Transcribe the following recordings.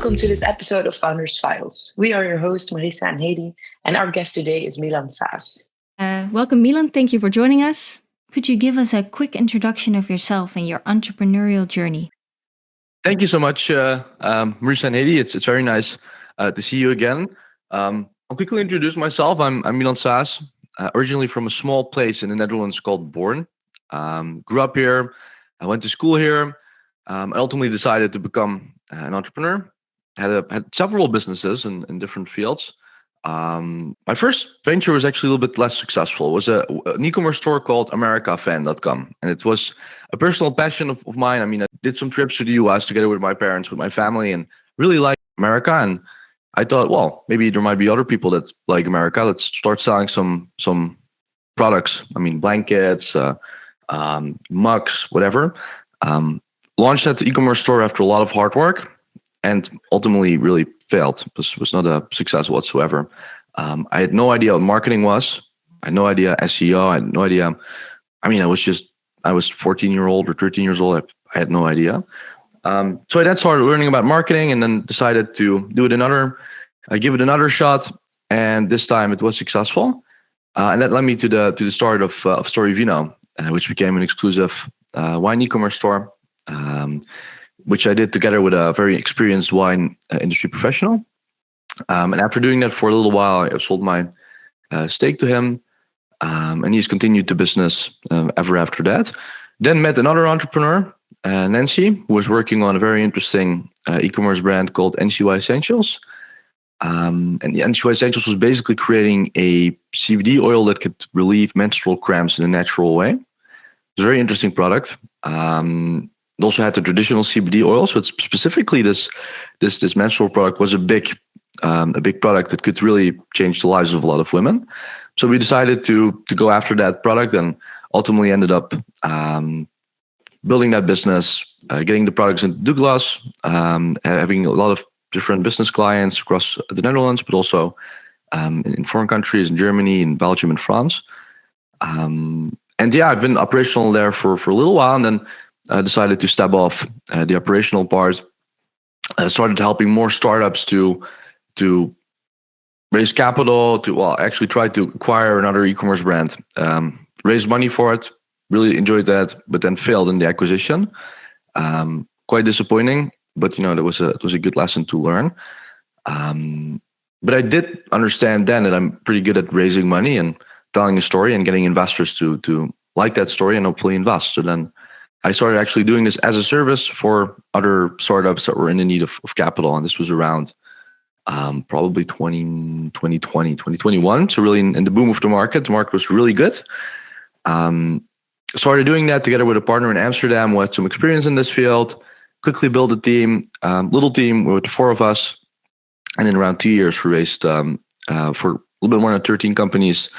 welcome to this episode of Founders Files. We are your hosts, Marissa and Heidi, and our guest today is Milansaes. Welcome, Milan. Thank you for joining us. Could you give us a quick introduction of yourself and your entrepreneurial journey? Thank you so much, Marissa and Heidi. It's very nice to see you again. I'll quickly introduce myself. I'm Milansaes, originally from a small place in the Netherlands called Born. Grew up here. I went to school here. I ultimately decided to become an entrepreneur. Had several businesses in different fields. My first venture was actually a little bit less successful. It was an e-commerce store called AmericaFan.com, and it was a personal passion of mine. I mean, I did some trips to the US together with my parents, with my family, and really liked America. And I thought, well, maybe there might be other people that like America. Let's start selling some products. I mean, blankets, mugs, whatever. Launched that e-commerce store after a lot of hard work, and ultimately really failed. This was not a success whatsoever. I had no idea what marketing was. I had no idea SEO. I had no idea. I mean, I was 14-year-old or 13 years old. I had no idea. So I then started learning about marketing, and then decided to give it another shot. And this time it was successful. And that led me to the start of Story Vino, which became an exclusive wine e-commerce store, which I did together with a very experienced wine industry professional. And after doing that for a little while, I sold my stake to him, and he's continued the business ever after that. Then met another entrepreneur, Nancy, who was working on a very interesting e-commerce brand called NCY Essentials. And the NCY Essentials was basically creating a CBD oil that could relieve menstrual cramps in a natural way. It's a very interesting product. It also had the traditional CBD oils, but specifically this menstrual product was a big product that could really change the lives of a lot of women. So we decided to go after that product, and ultimately ended up building that business, getting the products into Douglas, having a lot of different business clients across the Netherlands, but also in foreign countries, in Germany, in Belgium, and France. And yeah, I've been operational there for a little while, and then decided to step off the operational part. Started helping more startups to raise capital, actually try to acquire another e-commerce brand, raise money for it. Really enjoyed that, but then failed in the acquisition. Quite disappointing, but it was a good lesson to learn. But I did understand then that I'm pretty good at raising money and telling a story and getting investors to like that story and hopefully invest. So then I started actually doing this as a service for other startups that were in the need of capital. And this was around probably 2020, 2021. So really in the boom of the market was really good. Started doing that together with a partner in Amsterdam who had some experience in this field. Quickly built a team, little team with 4 of us. And in around 2 years, we raised for a little bit more than 13 companies,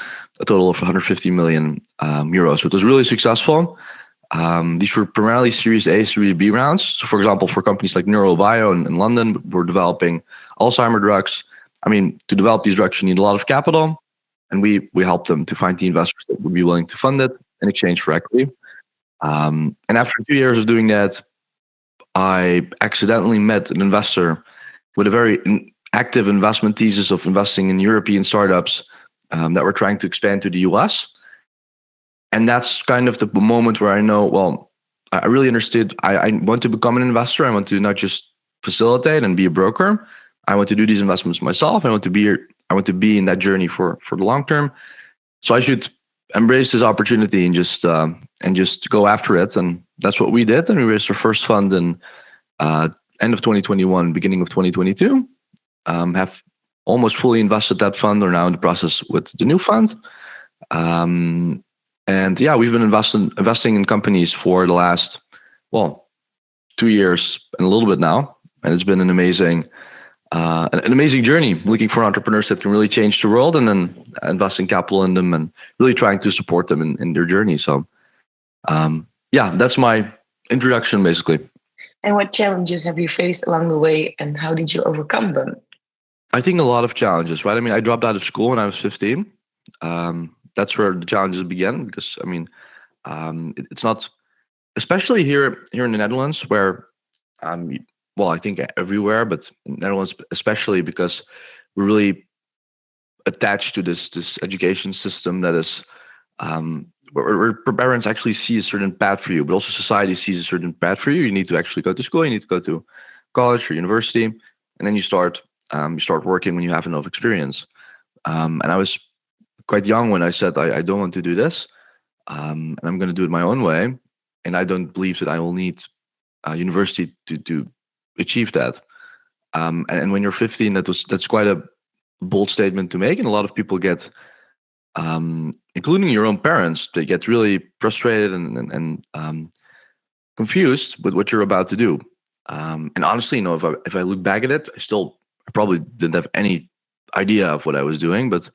a total of 150 million euros. So it was really successful. These were primarily Series A, Series B rounds. So, for example, for companies like Neurobio in London, we're developing Alzheimer drugs. I mean, to develop these drugs, you need a lot of capital, and we help them to find the investors that would be willing to fund it in exchange for equity. And after 2 years of doing that, I accidentally met an investor with a very active investment thesis of investing in European startups that were trying to expand to the US. And that's kind of the moment where I know, well, I really understood. I want to become an investor. I want to not just facilitate and be a broker. I want to do these investments myself. I want to be in that journey for the long term. So I should embrace this opportunity and just go after it. And that's what we did. And we raised our first fund in end of 2021, beginning of 2022. Have almost fully invested that fund. We're now in the process with the new fund. And yeah, we've been investing in companies for the last, 2 years and a little bit now. And it's been an amazing journey, looking for entrepreneurs that can really change the world, and then investing capital in them and really trying to support them in their journey. So yeah, that's my introduction basically. And what challenges have you faced along the way, and how did you overcome them? I think a lot of challenges, right? I mean, I dropped out of school when I was 15. That's where the challenges began, because I mean, it's not, especially here in the Netherlands, where well, I think everywhere, but in Netherlands especially, because we're really attached to this education system that is where parents actually see a certain path for you, but also society sees a certain path for you. You need to actually go to school, you need to go to college or university, and then you start working when you have enough experience. And I was quite young when I said I don't want to do this, and I'm going to do it my own way, and I don't believe that I will need university to achieve that. And when you're 15, that's quite a bold statement to make, and a lot of people get, including your own parents, they get really frustrated and confused with what you're about to do. And honestly, if I look back at it, I probably didn't have any idea of what I was doing, but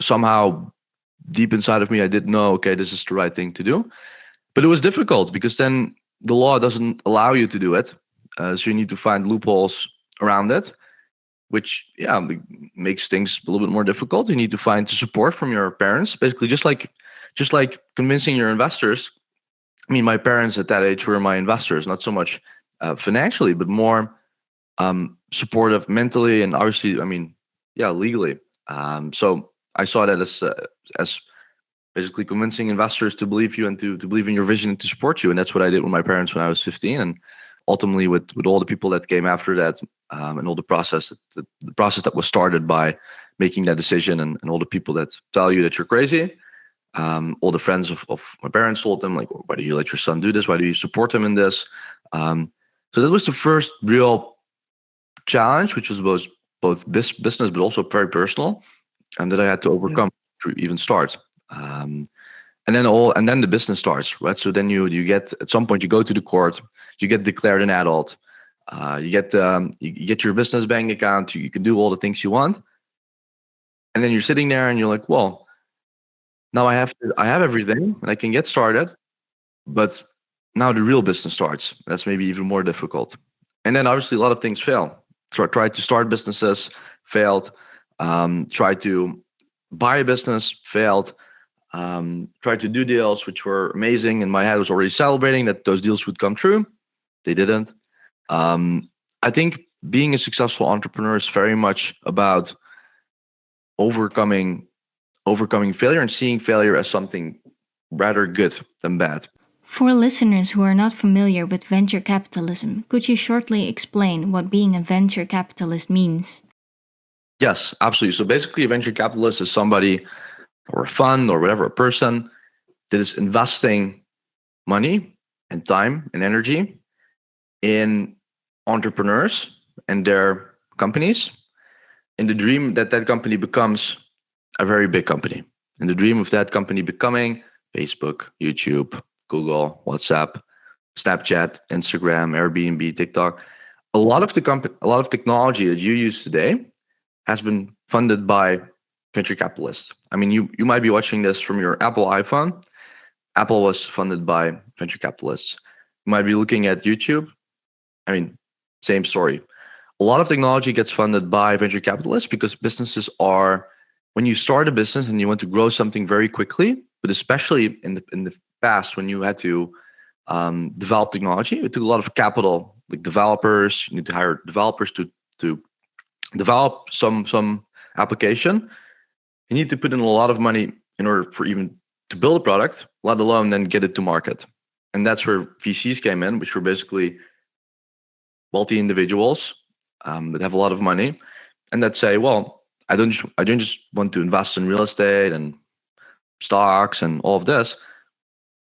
somehow deep inside of me, I did know, okay, this is the right thing to do. But it was difficult because then the law doesn't allow you to do it, so you need to find loopholes around it, which makes things a little bit more difficult. You need to find the support from your parents, basically, just like convincing your investors. I mean, my parents at that age were my investors, not so much financially, but more supportive mentally and obviously, I mean, legally. So I saw that as basically convincing investors to believe you and to believe in your vision and to support you. And that's what I did with my parents when I was 15. And ultimately with all the people that came after that, and all the process that was started by making that decision, and all the people that tell you that you're crazy. All the friends of my parents told them, like, why do you let your son do this? Why do you support him in this? So that was the first real challenge, which was both this business but also very personal, and that I had to overcome to even start. And then the business starts, right? So then you get, at some point, you go to the court, you get declared an adult, you get your business bank account, you can do all the things you want, and then you're sitting there and you're like, well, now I have everything and I can get started, but now the real business starts. That's maybe even more difficult. And then obviously a lot of things fail. So I tried to start businesses, failed. Tried to buy a business, failed. Tried to do deals which were amazing, and my head was already celebrating that those deals would come true. They didn't. I think being a successful entrepreneur is very much about overcoming failure and seeing failure as something rather good than bad. For listeners who are not familiar with venture capitalism, could you shortly explain what being a venture capitalist means? Yes, absolutely. So basically, a venture capitalist is somebody, or a fund, or whatever, a person that is investing money and time and energy in entrepreneurs and their companies, in the dream that that company becomes a very big company, in the dream of that company becoming Facebook, YouTube, Google, WhatsApp, Snapchat, Instagram, Airbnb, TikTok. A lot of technology that you use today has been funded by venture capitalists. I mean, you might be watching this from your Apple iPhone. Apple was funded by venture capitalists. You might be looking at YouTube. I mean, same story. A lot of technology gets funded by venture capitalists because businesses are, when you start a business and you want to grow something very quickly, but especially in the past when you had to develop technology, it took a lot of capital, like developers. You need to hire developers to develop some application. You need to put in a lot of money in order for even to build a product, let alone then get it to market. And that's where VCs came in, which were basically wealthy individuals that have a lot of money, and that say, well, I don't just want to invest in real estate and stocks and all of this.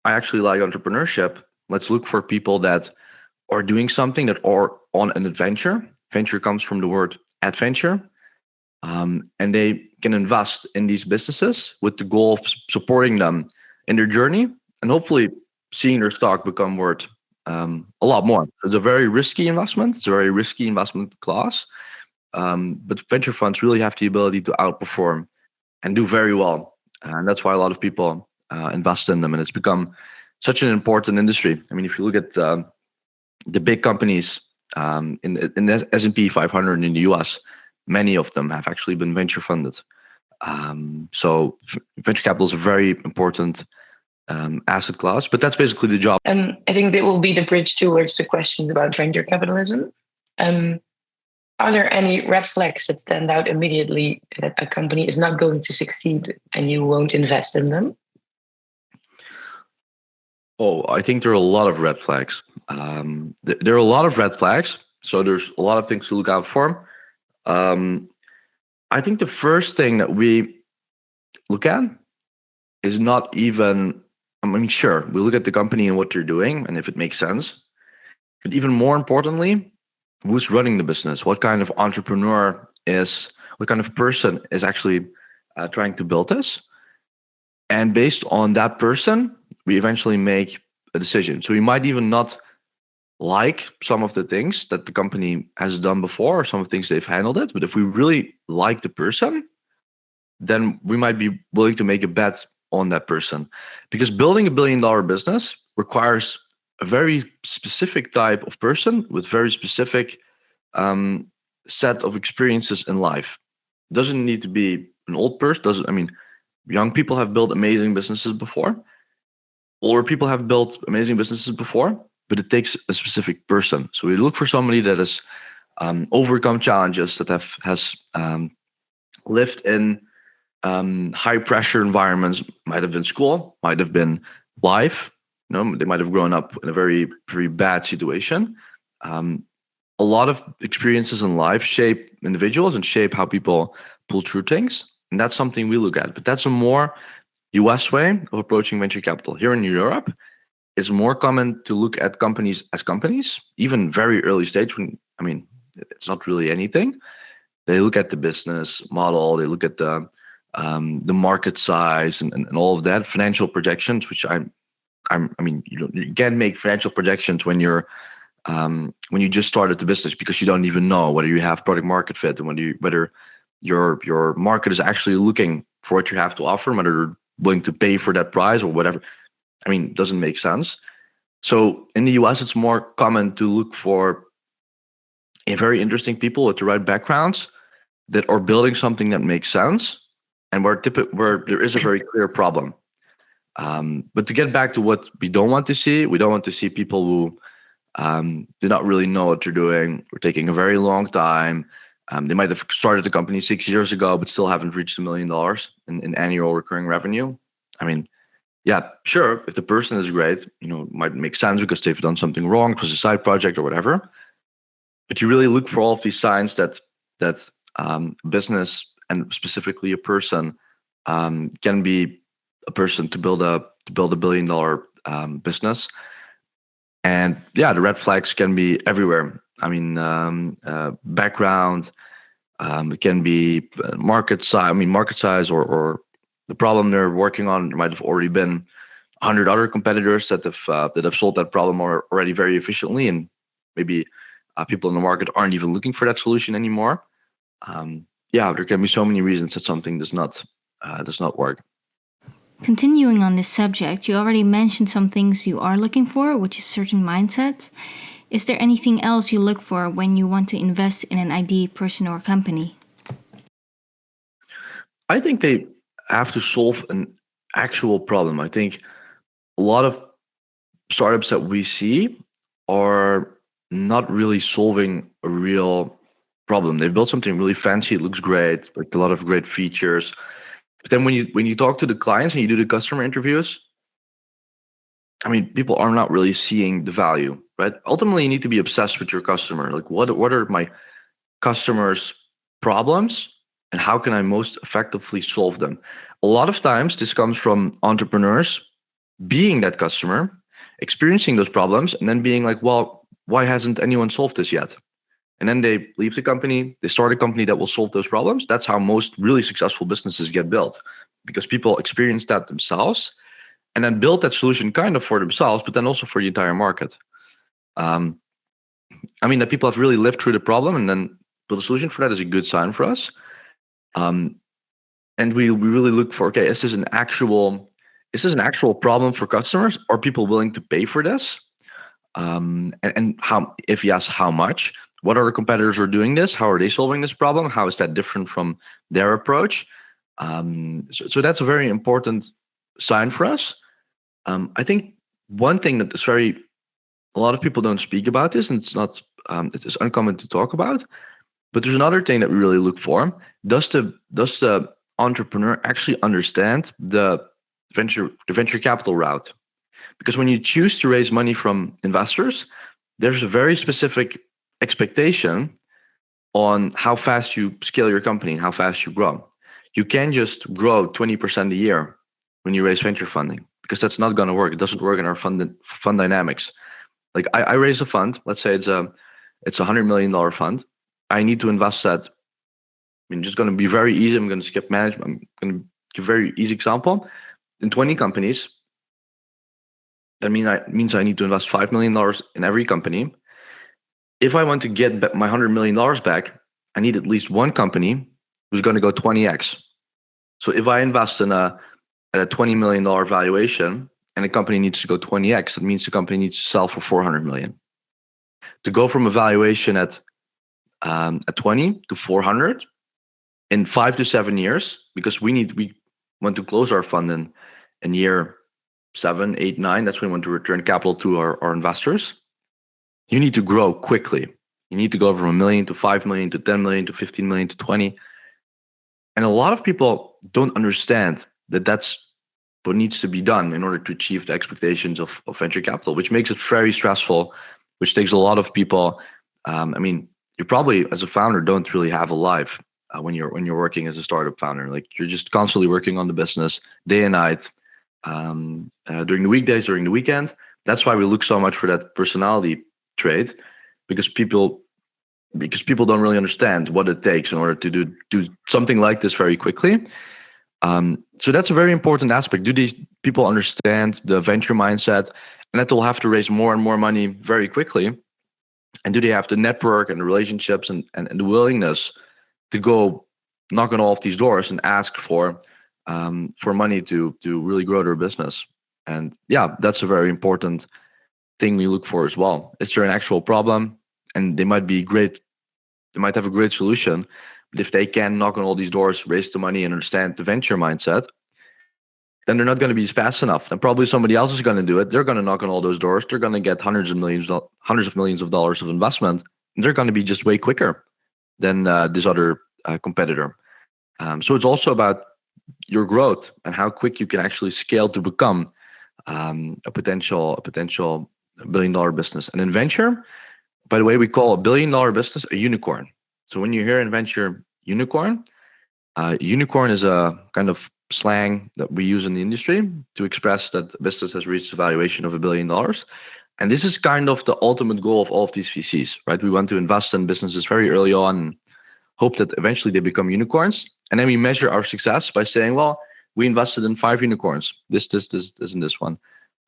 I actually like entrepreneurship. Let's look for people that are doing something, that are on an adventure. Venture comes from the word adventure. And they can invest in these businesses with the goal of supporting them in their journey and hopefully seeing their stock become worth a lot more. It's a very risky investment. It's a very risky investment class. But venture funds really have the ability to outperform and do very well. And that's why a lot of people invest in them. And it's become such an important industry. I mean, if you look at the big companies in the S&P 500 in the US, many of them have actually been venture funded. So venture capital is a very important asset class. But that's basically the job. I think that will be the bridge towards the questions about venture capitalism. Um, are there any red flags that stand out immediately that a company is not going to succeed and you won't invest in them? Oh, I think there are a lot of red flags. There are a lot of red flags. So there's a lot of things to look out for. Um, I think the first thing that we look at is not even, I mean, sure, we look at the company and what they're doing and if it makes sense. But even more importantly, who's running the business? What kind of entrepreneur is, what kind of person is actually trying to build this? And based on that person, we eventually make a decision. So we might even not like some of the things that the company has done before or some of the things they've handled it. But if we really like the person, then we might be willing to make a bet on that person. Because building $1 billion business requires a very specific type of person with very specific set of experiences in life. Doesn't need to be an old person. Doesn't, I mean, young people have built amazing businesses before. Older people have built amazing businesses before, but it takes a specific person. So we look for somebody that has overcome challenges, that has lived in high pressure environments. Might have been school, might have been life. They might have grown up in a very very bad situation. A lot of experiences in life shape individuals and shape how people pull through things, and that's something we look at. But that's a more US way of approaching venture capital. Here in Europe, it's more common to look at companies as companies, even very early stage when, I mean, it's not really anything. They look at the business model, they look at the market size and all of that, financial projections, which I mean, you can't make financial projections when you just started the business because you don't even know whether you have product market fit and whether your market is actually looking for what you have to offer, whether they're willing to pay for that price or whatever. I mean, it doesn't make sense. So in the US, it's more common to look for very interesting people with the right backgrounds that are building something that makes sense and where there is a very clear problem. But to get back to what we don't want to see, we don't want to see people who do not really know what they're doing. We're taking a very long time. They might have started the company 6 years ago, but still haven't reached $1 million in annual recurring revenue. I mean, yeah, sure. If the person is great, it might make sense because they've done something wrong, it was a side project or whatever. But you really look for all of these signs that business and specifically a person can be a person to build a $1 billion business. And yeah, the red flags can be everywhere. I mean, background, it can be market size. I mean, market size or the problem they're working on. There might have already been 100 other competitors that have solved that problem already very efficiently, and maybe people in the market aren't even looking for that solution anymore. Yeah, there can be so many reasons that something does not work. Continuing on this subject, you already mentioned some things you are looking for, which is certain mindsets. Is there anything else you look for when you want to invest in an idea, person, or company? I think they have to solve an actual problem. I think a lot of startups that we see are not really solving a real problem. They built something really fancy, it looks great, like a lot of great features. But then when you talk to the clients and you do the customer interviews, I mean, people are not really seeing the value, right? Ultimately, you need to be obsessed with your customer. Like, what are my customers' problems, and how can I most effectively solve them? A lot of times, this comes from entrepreneurs being that customer, experiencing those problems, and then being like, well, why hasn't anyone solved this yet? And then they leave the company, they start a company that will solve those problems. That's how most really successful businesses get built, because people experience that themselves and then build that solution kind of for themselves, but then also for the entire market. I mean, that people have really lived through the problem and then build a solution for that is a good sign for us. And we really look for, okay, is this an actual problem for customers? Are people willing to pay for this? And how, if yes, how much? What other competitors are doing this? How are they solving this problem? How is that different from their approach? So that's a very important sign for us. I think one thing that is a lot of people don't speak about this, and it is uncommon to talk about. But there's another thing that we really look for. Does the entrepreneur actually understand the venture capital route? Because when you choose to raise money from investors, there's a very specific expectation on how fast you scale your company and how fast you grow. You can't just grow 20% a year when you raise venture funding, because that's not going to work. It doesn't work in our fund dynamics. Like I raise a fund. Let's say it's $100 million fund. I need to invest that. I mean, just going to be very easy. I'm going to skip management. I'm going to give a very easy example. In 20 companies, that means I need to invest $5 million in every company. If I want to get my $100 million back, I need at least one company who's going to go 20x. So if I invest at a $20 million valuation and a company needs to go 20x, that means the company needs to sell for 400 million. To go from a valuation at 20 to 400 in 5 to 7 years, because we want to close our fund in year 7, 8, 9. That's when we want to return capital to our investors. You need to grow quickly. You need to go from 1 million to 5 million to 10 million to 15 million to 20. And a lot of people don't understand that that's what needs to be done in order to achieve the expectations of venture capital, which makes it very stressful, which takes a lot of people. I mean, you probably as a founder don't really have a life when you're working as a startup founder. Like you're just constantly working on the business day and night, during the weekdays, during the weekend. That's why we look so much for that personality trait, because people don't really understand what it takes in order to do something like this very quickly. So that's a very important aspect. Do these people understand the venture mindset, and that they'll have to raise more and more money very quickly? And do they have the network and the relationships and the willingness to go knock on all of these doors and ask for money to really grow their business? And yeah, that's a very important thing we look for as well. Is there an actual problem? And they might have a great solution, but if they can knock on all these doors, raise the money, and understand the venture mindset, then they're not going to be fast enough. Then probably somebody else is going to do it. They're going to knock on all those doors. They're going to get hundreds of millions of dollars of investment. And they're going to be just way quicker than this other competitor. So it's also about your growth and how quick you can actually scale to become a potential $1 billion business. And in venture, by the way, we call $1 billion business a unicorn. So when you hear in venture unicorn is a kind of slang that we use in the industry to express that a business has reached a valuation of $1 billion. And this is kind of the ultimate goal of all of these VCs, right? We want to invest in businesses very early on and hope that eventually they become unicorns. And then we measure our success by saying, well, we invested in 5 unicorns. This, and this one.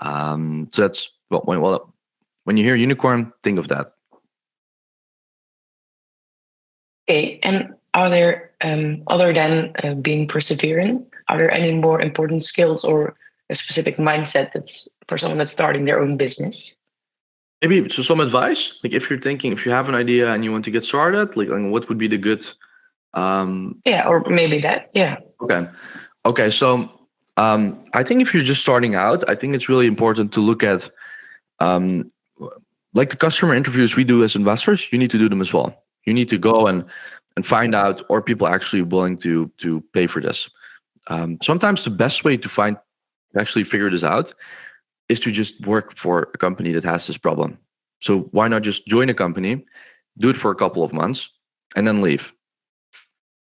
So that's when you hear unicorn, think of that. Okay, and are there, other than being perseverant, are there any more important skills or a specific mindset that's for someone that's starting their own business? Maybe so some advice, like if you have an idea and you want to get started, like what would be the good Yeah, or maybe that, yeah. Okay. So I think if you're just starting out, I think it's really important to look at like the customer interviews we do as investors. You need to do them as well. You need to go and find out, are people actually willing to pay for this? Sometimes the best way to actually figure this out is to just work for a company that has this problem. So why not just join a company, do it for a couple of months, and then leave?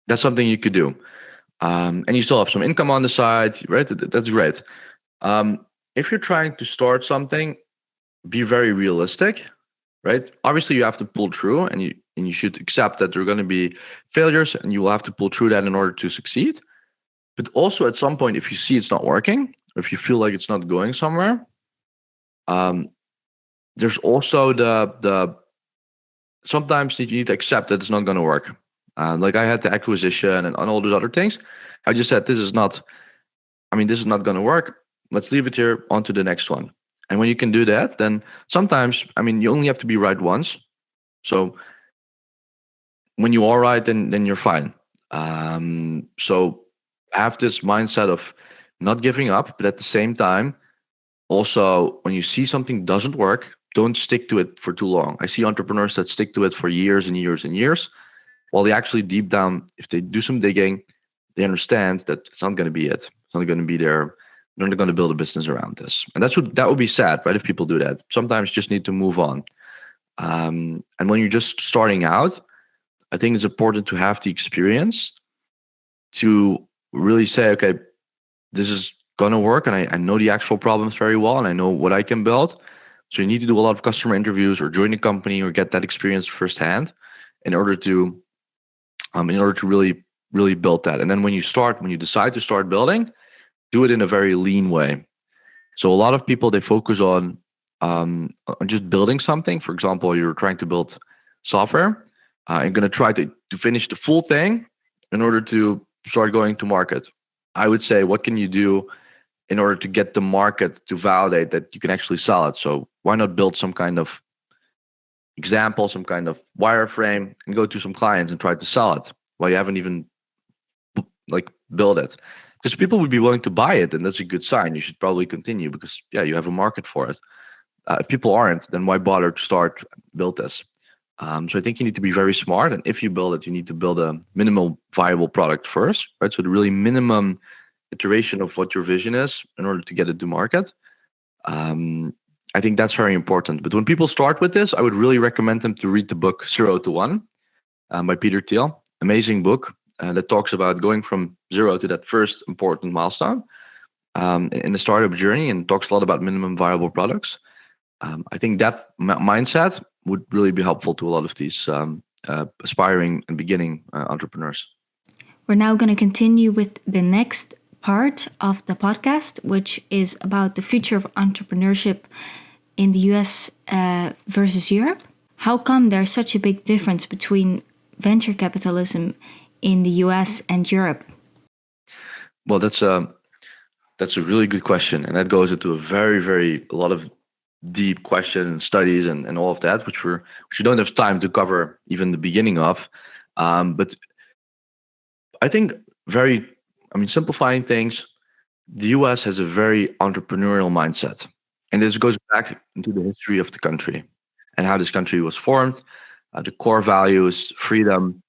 That's something you could do. And you still have some income on the side, right? That's great. If you're trying to start something, be very realistic, right? Obviously, you have to pull through, and you should accept that there are going to be failures, and you will have to pull through that in order to succeed. But also, at some point, if you see it's not working, or if you feel like it's not going somewhere, there's also the sometimes you need to accept that it's not going to work. Like I had the acquisition and all those other things. I just said this is not going to work. Let's leave it here. On to the next one. And when you can do that, then sometimes, you only have to be right once. So when you are right, then you're fine. So have this mindset of not giving up, but at the same time, Also, when you see something doesn't work, don't stick to it for too long. I see entrepreneurs that stick to it for years and years and years, while they actually deep down, if they do some digging, they understand that it's not going to be it. It's not going to be there. They're not going to build a business around this, and that would be sad, right? If people do that, sometimes you just need to move on. And when you're just starting out, I think it's important to have the experience to really say, okay, this is gonna work, and I know the actual problems very well, and I know what I can build. So you need to do a lot of customer interviews, or join a company, or get that experience firsthand, in order to really build that. And then when you decide to start building, do it in a very lean way. So a lot of people, they focus on just building something. For example, you're trying to build software, and going to try to finish the full thing in order to start going to market. I would say, what can you do in order to get the market to validate that you can actually sell it? So why not build some kind of example, some kind of wireframe, and go to some clients and try to sell it while you haven't even like build it? Because people would be willing to buy it, and that's a good sign. You should probably continue, because yeah, you have a market for it. If people aren't, then why bother to start build this? So I think you need to be very smart, and if you build it, you need to build a minimal viable product first, right? So the really minimum iteration of what your vision is in order to get it to market. Um, I think that's very important. But when people start with this, I would really recommend them to read the book 0 to 1 by Peter Thiel. Amazing book that talks about going from zero to that first important milestone in the startup journey, and talks a lot about minimum viable products. I think that mindset would really be helpful to a lot of these aspiring and beginning entrepreneurs. We're now going to continue with the next part of the podcast, which is about the future of entrepreneurship in the US versus Europe. How come there's such a big difference between venture capitalism in the US and Europe? Well, that's a really good question, and that goes into a lot of deep questions and studies and all of that, which we don't have time to cover even the beginning of. But I think simplifying things, the US has a very entrepreneurial mindset. And this goes back into the history of the country and how this country was formed, the core values, freedom.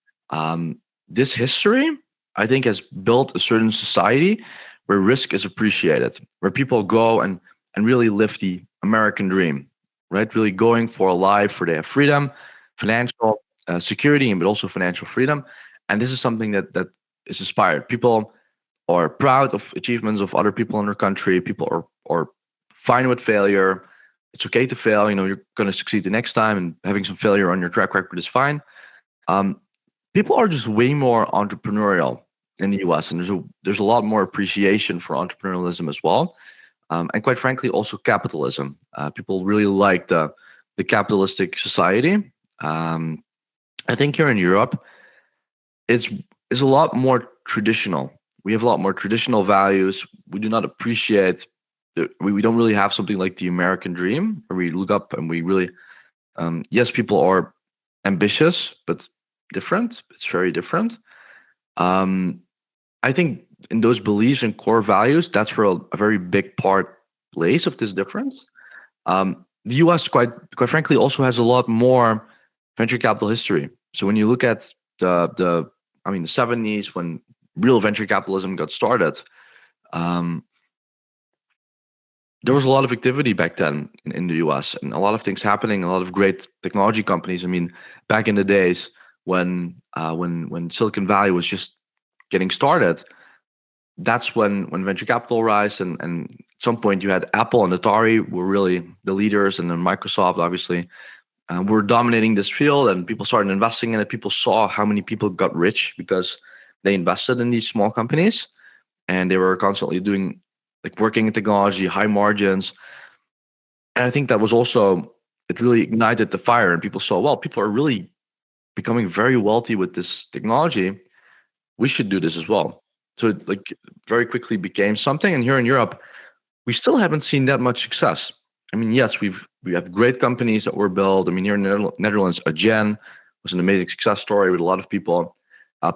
This history, I think, has built a certain society where risk is appreciated, where people go and really live the American dream, right? Really going for a life where they have freedom, financial security, but also financial freedom. And this is something that is inspired. People are proud of achievements of other people in their country. People are fine with failure. It's okay to fail. You're going to succeed the next time, and having some failure on your track record is fine. People are just way more entrepreneurial in the US, and there's a lot more appreciation for entrepreneurialism as well, and quite frankly, also capitalism. People really like the capitalistic society. I think here in Europe, it's a lot more traditional. We have a lot more traditional values. We do not appreciate. We don't really have something like the American dream, where we look up and we really, yes, people are ambitious, but different. It's very different. I think in those beliefs and core values, that's where a very big part plays of this difference. The US, quite frankly, also has a lot more venture capital history. So when you look at the 70s, when real venture capitalism got started, there was a lot of activity back then in the US, and a lot of things happening, a lot of great technology companies. Back in the days when Silicon Valley was just getting started, that's when venture capital rise, and at some point you had Apple and Atari were really the leaders, and then Microsoft obviously were dominating this field, and people started investing in it. People saw how many people got rich because they invested in these small companies, and they were constantly doing working in technology, high margins. And I think that was also, it really ignited the fire, and people saw, well, people are really becoming very wealthy with this technology. We should do this as well. So it very quickly became something. And here in Europe, we still haven't seen that much success. Yes, we have great companies that were built. Here in the Netherlands, Agen was an amazing success story with a lot of people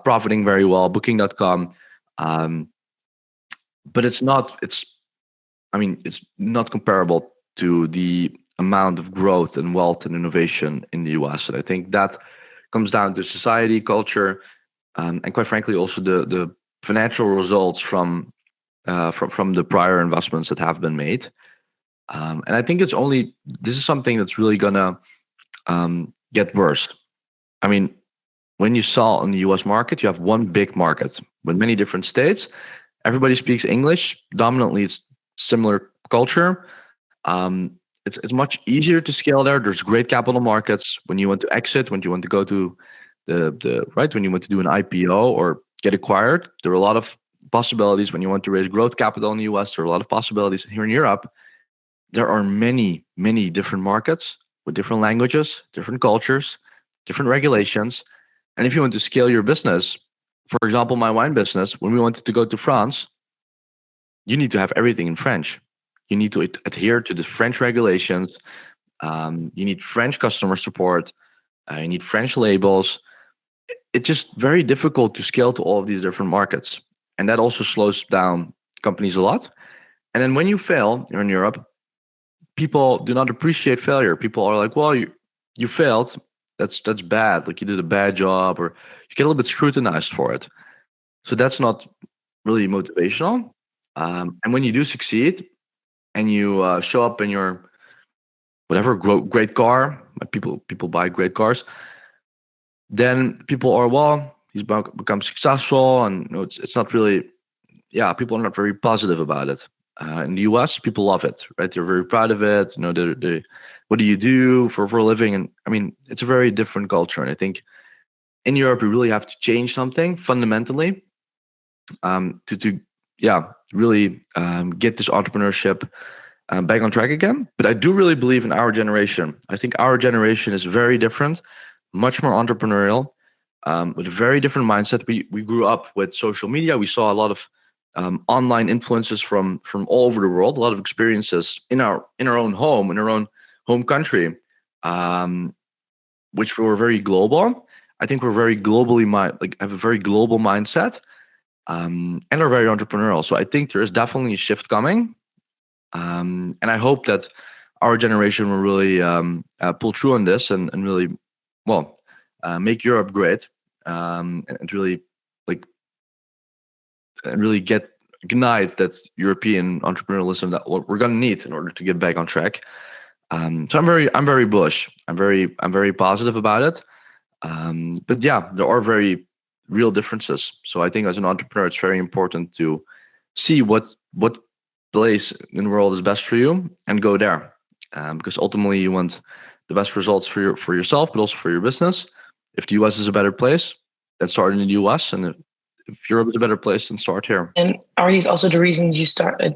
profiting very well. Booking.com, but it's I mean, it's not comparable to the amount of growth and wealth and innovation in the US. And I think that comes down to society, culture, and quite frankly, also the financial results from the prior investments that have been made. And I think this is something that's really gonna get worse. I mean, when you sell in the US market, you have one big market with many different states. Everybody speaks English. Dominantly, it's similar culture. It's much easier to scale there. There's great capital markets when you want to exit, when you want to go to the right, when you want to do an IPO or get acquired. There are a lot of possibilities when you want to raise growth capital in the US. There are a lot of possibilities here in Europe. There are many different markets with different languages, different cultures, different regulations. And if you want to scale your business, for example, my wine business, when we wanted to go to France, you need to have everything in French. You need to adhere to the French regulations. You need French customer support. You need French labels. It's just very difficult to scale to all of these different markets. And that also slows down companies a lot. And then when you fail in Europe, people do not appreciate failure. People are like, well, you failed. That's bad. Like you did a bad job, or you get a little bit scrutinized for it. So that's not really motivational. And when you do succeed and you show up in your whatever great car, people buy great cars, then people are, well, he's become successful, and it's not really, yeah, people are not very positive about it. In the US, people love it, right? They're very proud of it. They what do you do for a living? And I mean, it's a very different culture. And I think in Europe, we really have to change something fundamentally to really get this entrepreneurship back on track again. But I do really believe in our generation. I think our generation is very different, much more entrepreneurial, with a very different mindset. We grew up with social media. We saw a lot of online influences from all over the world, a lot of experiences in our own home, in our own home country, which were very global. I think we're very globally have a very global mindset, and are very entrepreneurial. So I think there is definitely a shift coming, and I hope that our generation will really pull through on this and really, well, make Europe great, and really ignite that European entrepreneurialism that what we're going to need in order to get back on track. So I'm very bullish. I'm very positive about it. But yeah, there are very real differences. So I think as an entrepreneur, it's very important to see what place in the world is best for you and go there, because ultimately you want the best results for yourself, but also for your business. If the US is a better place, then start in the US, and if Europe is a better place, then start here. And are these also the reasons you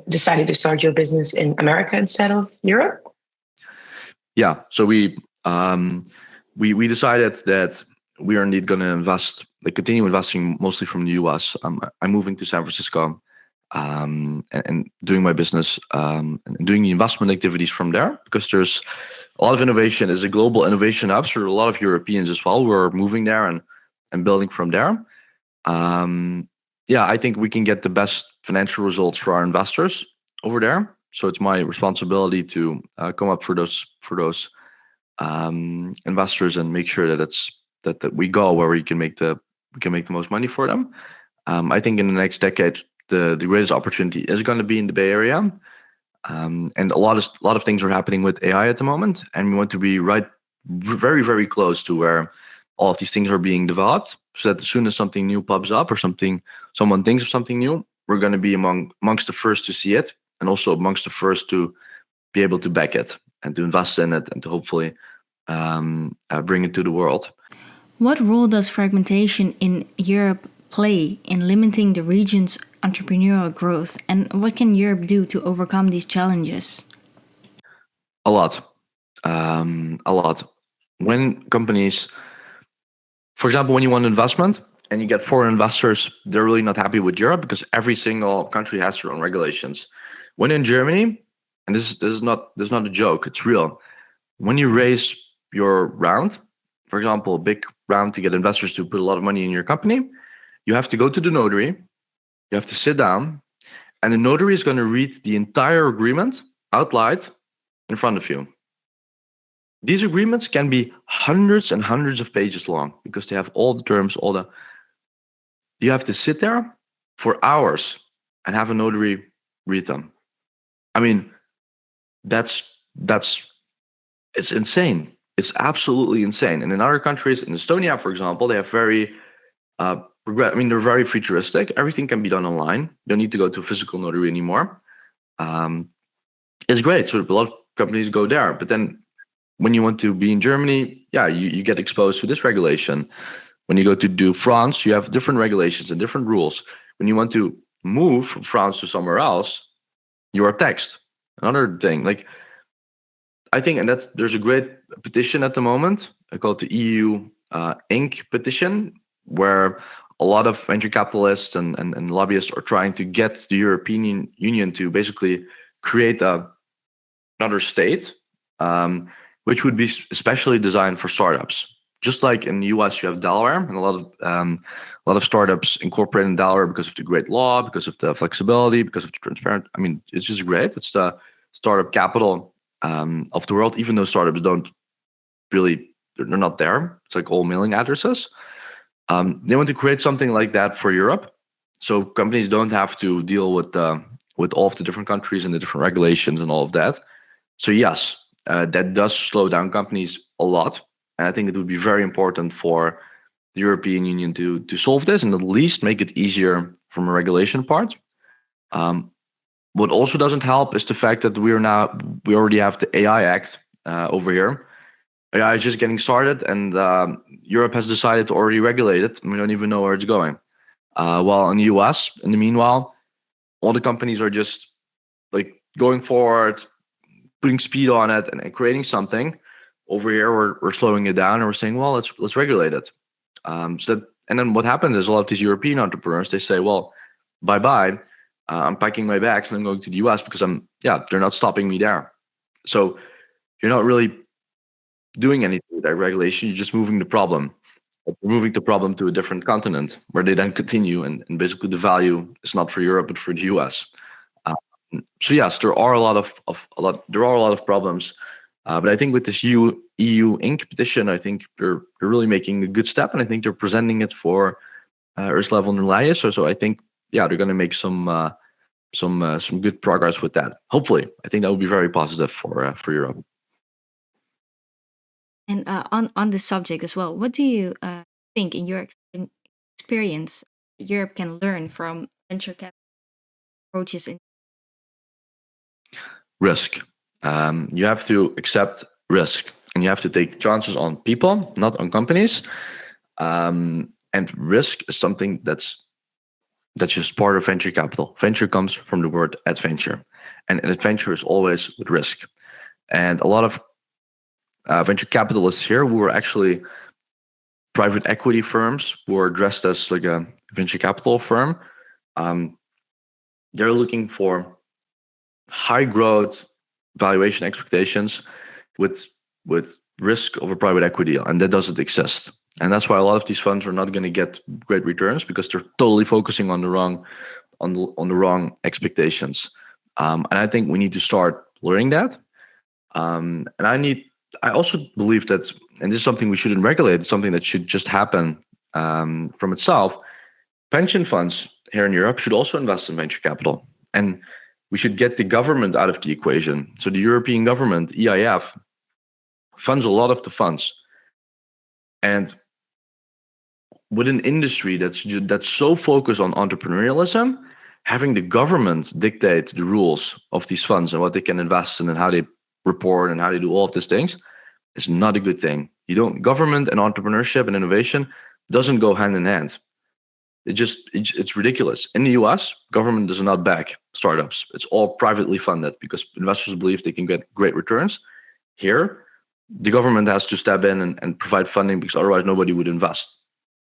decided to start your business in America instead of Europe? Yeah. So we decided that we are indeed going to continue investing mostly from the US. I'm moving to San Francisco, and doing my business, and doing the investment activities from there, because there's a lot of innovation. Is a global innovation hub. So there are a lot of Europeans as well who are moving there and building from there. I think we can get the best financial results for our investors over there. So it's my responsibility to come up for those investors and make sure that we go where we can make the most money for them. I think in the next decade, the greatest opportunity is going to be in the Bay Area, and a lot of things are happening with AI at the moment, and we want to be very very close to where all of these things are being developed, so that as soon as something new pops up or someone thinks of something new, we're going to be amongst the first to see it, and also amongst the first to be able to back it and to invest in it and to hopefully bring it to the world. What role does fragmentation in Europe play in limiting the region's entrepreneurial growth, and what can Europe do to overcome these challenges? A lot. A lot. When companies, for example, when you want investment and you get foreign investors, they're really not happy with Europe because every single country has their own regulations. When in Germany, and this is not a joke, it's real. When you raise your round, for example, a big round to get investors to put a lot of money in your company, you have to go to the notary, you have to sit down, and the notary is going to read the entire agreement out loud in front of you. These agreements can be hundreds and hundreds of pages long because they have all the terms, you have to sit there for hours and have a notary read them. I mean, that's it's insane. It's absolutely insane. And in other countries, in Estonia, for example, they have very they're very futuristic. Everything can be done online. You don't need to go to a physical notary anymore. It's great. So a lot of companies go there. But then when you want to be in Germany, you get exposed to this regulation. When you go to do France, you have different regulations and different rules. When you want to move from France to somewhere else, you are taxed. Another thing, like I think, and there's a great petition at the moment called the EU Inc. petition, where a lot of venture capitalists and lobbyists are trying to get the European Union to basically create another state, which would be especially designed for startups. Just like in the US, you have Delaware, and a lot of startups incorporate in Delaware because of the great law, because of the flexibility, because of the transparent. I mean, it's just great. It's the startup capital of the world, even though startups don't really, they're not there. It's like all mailing addresses. They want to create something like that for Europe, so companies don't have to deal with all of the different countries and the different regulations and all of that. So yes, that does slow down companies a lot, and I think it would be very important for the European Union to solve this and at least make it easier from a regulation part. What also doesn't help is the fact that we already have the AI Act over here. AI is just getting started, and Europe has decided to already regulate it, and we don't even know where it's going. While in the US, in the meanwhile, all the companies are just like going forward, putting speed on it, and creating something. Over here, we're slowing it down, and we're saying, well, let's regulate it. And then what happens is a lot of these European entrepreneurs, they say, well, bye bye. I'm packing my bags and I'm going to the US because they're not stopping me there. So you're not really doing anything with that regulation. You're just moving the problem. You're moving the problem to a different continent where they then continue, and basically the value is not for Europe but for the US. So yes, there are a lot of problems, but I think with this EU Inc. petition, I think they're really making a good step, and I think they're presenting it for Ursula von der Leyen. So I think they're going to make some good progress with that. Hopefully, I think that would be very positive for Europe. And on this subject as well, what do you think, in your experience, Europe can learn from venture capital approaches? Risk. You have to accept risk, and you have to take chances on people, not on companies. And risk is something that's just part of venture capital. Venture comes from the word adventure, and adventure is always with risk. And a lot of venture capitalists here who are actually private equity firms who are dressed as like a venture capital firm, they're looking for high growth valuation expectations with risk of a private equity deal, and that doesn't exist. And that's why a lot of these funds are not going to get great returns, because they're totally focusing on the wrong expectations. And I think we need to start learning that. And I also believe that, and this is something we shouldn't regulate, it's something that should just happen from itself. Pension funds here in Europe should also invest in venture capital, and we should get the government out of the equation. So the European government, EIF, funds a lot of the funds. And with an industry that's so focused on entrepreneurialism, having the government dictate the rules of these funds and what they can invest in and how they report and how they do all of these things is not a good thing. Government and entrepreneurship and innovation doesn't go hand in hand. It's ridiculous. In the US, government does not back startups. It's all privately funded because investors believe they can get great returns. Here, the government has to step in and provide funding because otherwise nobody would invest.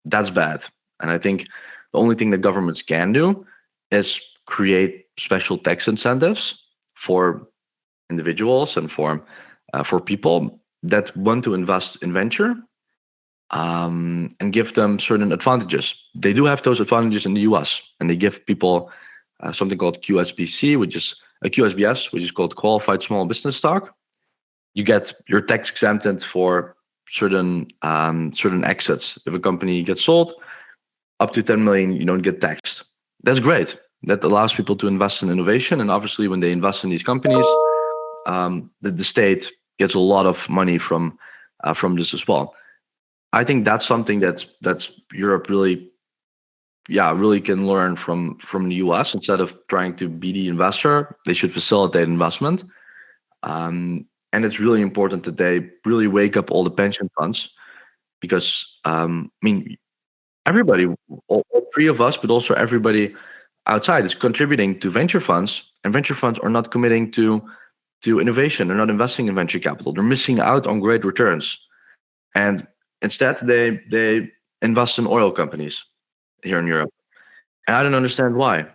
That's bad. And I think the only thing that governments can do is create special tax incentives for individuals and for people that want to invest in venture, and give them certain advantages. They do have those advantages in the US, and they give people something called QSBC, which is a QSBS, which is called Qualified Small Business Stock. You're tax exempted for certain exits. If a company gets sold, up to 10 million, you don't get taxed. That's great. That allows people to invest in innovation, and obviously, when they invest in these companies, the state gets a lot of money from this as well. I think that's something that's Europe really can learn from the US. Instead of trying to be the investor, they should facilitate investment. And it's really important that they really wake up all the pension funds, because everybody, all three of us, but also everybody outside is contributing to venture funds, and venture funds are not committing to innovation. They're not investing in venture capital. They're missing out on great returns, and instead they invest in oil companies here in Europe. And I don't understand why.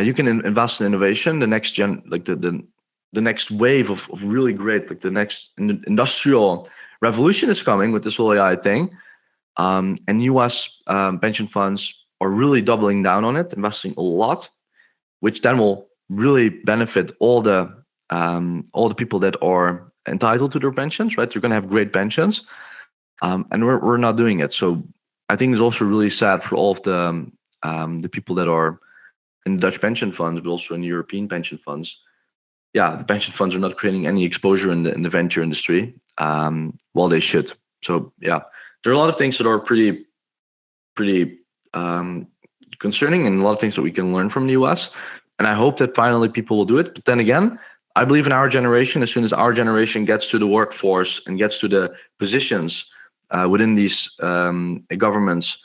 You can invest in innovation. The next gen, like the next wave of really great, like the next industrial revolution is coming with this whole AI thing. And US pension funds are really doubling down on it, investing a lot, which then will really benefit all the people that are entitled to their pensions, right? They're going to have great pensions, and we're not doing it. So I think it's also really sad for all of the people that are in Dutch pension funds, but also in European pension funds. Yeah, the pension funds are not creating any exposure in the venture industry, while they should. So yeah, there are a lot of things that are pretty concerning, and a lot of things that we can learn from the US. And I hope that finally people will do it. But then again, I believe in our generation. As soon as our generation gets to the workforce and gets to the positions within these governments,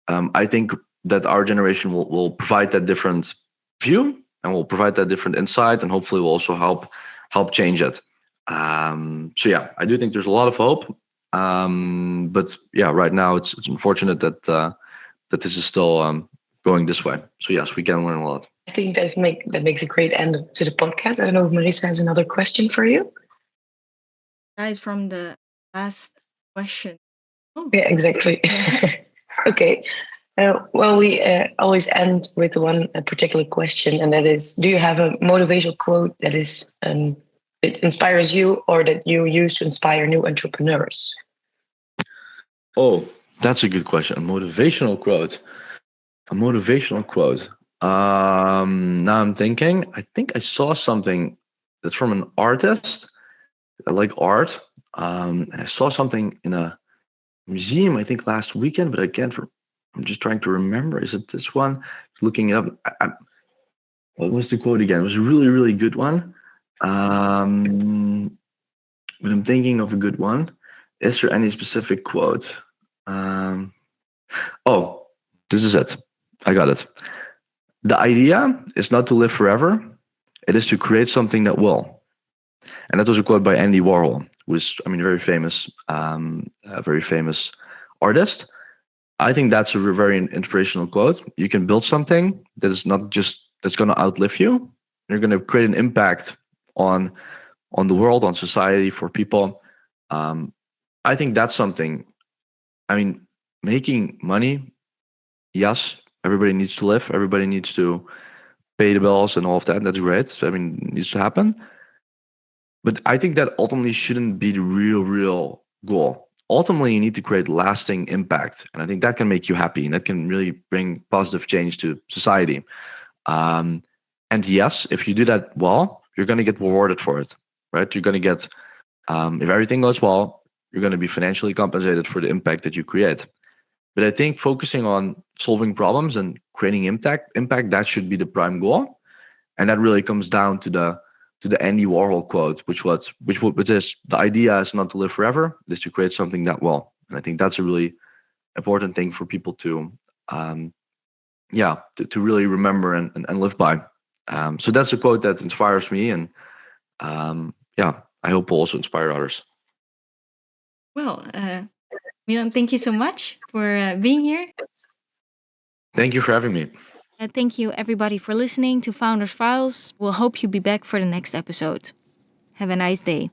I think that our generation will provide that different view, and will provide that different insight, and hopefully will also help change it. So yeah, I do think there's a lot of hope. But yeah, right now it's unfortunate that this is still going this way. So yes, we can learn a lot. I think that makes a great end to the podcast. I don't know if Marissa has another question for you. Guys, from the last question. Oh. Yeah, exactly. Yeah. Okay. Well, we always end with one particular question, and that is: do you have a motivational quote that is it inspires you, or that you use to inspire new entrepreneurs? Oh, that's a good question. A motivational quote. Now I'm thinking. I think I saw something that's from an artist. I like art. And I saw something in a museum, I think last weekend, but I can't. I'm just trying to remember. Is it this one? Looking it up. What was the quote again? It was a really, really good one. But I'm thinking of a good one. Is there any specific quote? Oh, this is it. I got it. The idea is not to live forever. It is to create something that will. And that was a quote by Andy Warhol, who is, very famous, a very famous artist. I think that's a very inspirational quote. You can build something that is not just that's going to outlive you. You're going to create an impact on the world, on society, for people. I think that's something. Making money. Yes, everybody needs to live. Everybody needs to pay the bills and all of that. That's great. It needs to happen. But I think that ultimately shouldn't be the real goal. Ultimately, you need to create lasting impact. And I think that can make you happy, and that can really bring positive change to society. And yes, if you do that well, you're going to get rewarded for it, right? You're going to get, if everything goes well, you're going to be financially compensated for the impact that you create. But I think focusing on solving problems and creating impact, that should be the prime goal. And that really comes down to the Andy Warhol quote, which is: the idea is not to live forever, it is to create something that will. And I think that's a really important thing for people to really remember and live by. So that's a quote that inspires me, and I hope will also inspire others. Well, Milan, thank you so much for being here. Thank you for having me. Thank you, everybody, for listening to Founders Files. We'll hope you'll be back for the next episode. Have a nice day.